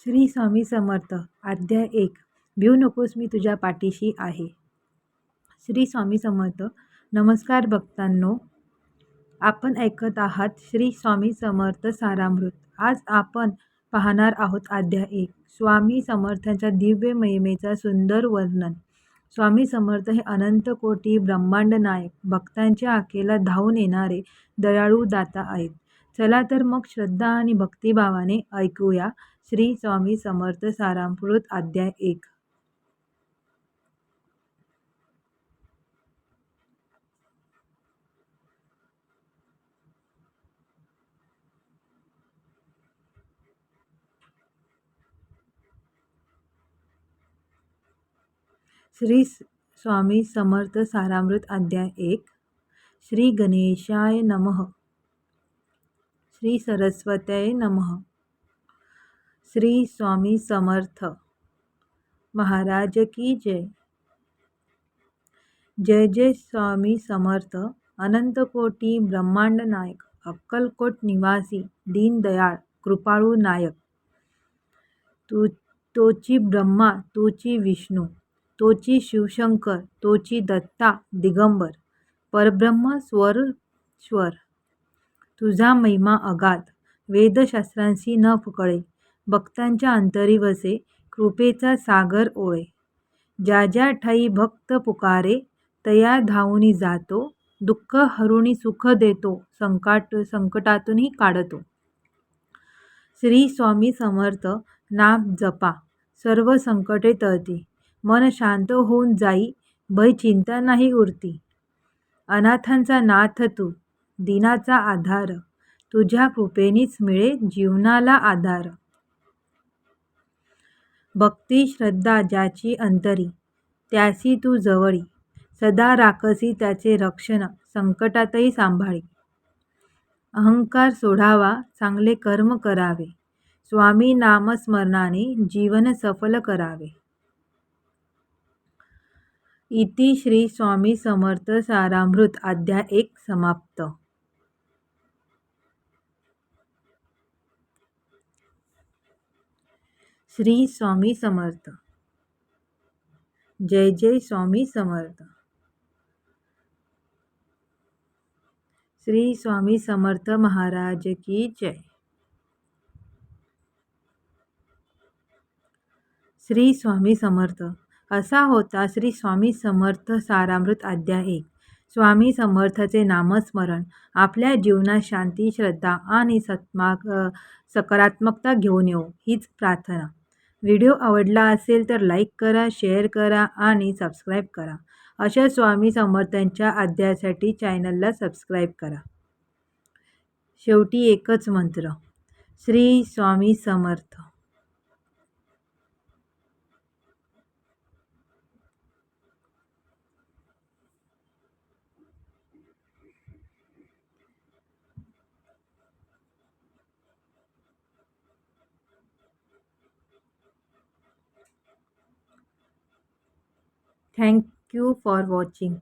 श्री स्वामी समर्थ अध्याय 1 भिऊ नकोस मी तुझ्या पाठीशी आहे. श्री स्वामी समर्थ. नमस्कार भक्तांनो, आपण ऐकत आहात श्री स्वामी समर्थ सारामृत. आज आपण पाहणार आहोत अध्याय 1 स्वामी समर्थांच्या दिव्य महिमेचा सुंदर वर्णन. स्वामी समर्थ हे अनंत कोटी ब्रह्मांड नायक, भक्तांच्या आकेला धावून येणारे दयाळू दाता आहेत. चला तर मग श्रद्धा आणि भक्तिभावाने ऐकूया श्री स्वामी समर्थ सारामृत अध्याय 1. श्री स्वामी समर्थ सारामृत अध्याय 1. श्री गणेशाय नमः. श्री सरस्वत्याय नमः. श्री स्वामी समर्थ महाराज की जय. जय जय स्वामी समर्थ. अनंत कोटी ब्रह्मांड नायक, अक्कलकोट निवासी, दीनदयाळ कृपाळू नायक. तोची ब्रह्मा, तोची विष्णू, तोची शिवशंकर, तोची दत्ता दिगंबर, परब्रह्म स्वरश्वर. तुझा महिमा अगाध, वेदशास्त्रांशी न फुकळे, भक्तांच्या अंतरी वसे, कृपेचा सागर ओळे. ज्या ज्या ठाई भक्त पुकारे, तया धावूनी जातो, दुःख हरुणी सुख देतो, संकटातूनही काढतो. श्री स्वामी समर्थ नाम जपा, सर्व संकटे टळती, मन शांत होऊन जाई, भय चिंता नाही उरती. अनाथांचा नाथ तू, दीनाचा आधार, तुझ्या कृपेनीच मिळे जीवनाला आधार. भक्ती श्रद्धा ज्याची अंतरी, त्यासी तू जवळी, सदा राखसी त्याचे रक्षण, संकटातही सांभाळी. अहंकार सोडावा, चांगले कर्म करावे, स्वामी नामस्मरणाने जीवन सफल करावे. इति श्री स्वामी समर्थ सारामृत अध्याय 1 समाप्त. श्री स्वामी समर्थ. जय जय स्वामी समर्थ. श्री स्वामी समर्थ महाराज की जय. श्री स्वामी समर्थ. असा होता श्री स्वामी समर्थ सारामृत अध्याय 1. स्वामी समर्थाचे नामस्मरण आपल्या जीवनात शांती, श्रद्धा आणि सकारात्मकता घेऊन येऊ, हीच प्रार्थना. व्हिडिओ आवडला असेल तर लाईक करा, शेअर करा आणि सबस्क्राईब करा. अशा स्वामी समर्थांच्या अध्यायासाठी चॅनलला सबस्क्राईब करा. शेवटी एकच मंत्र, Shri Swami Samarth. Thank you for watching.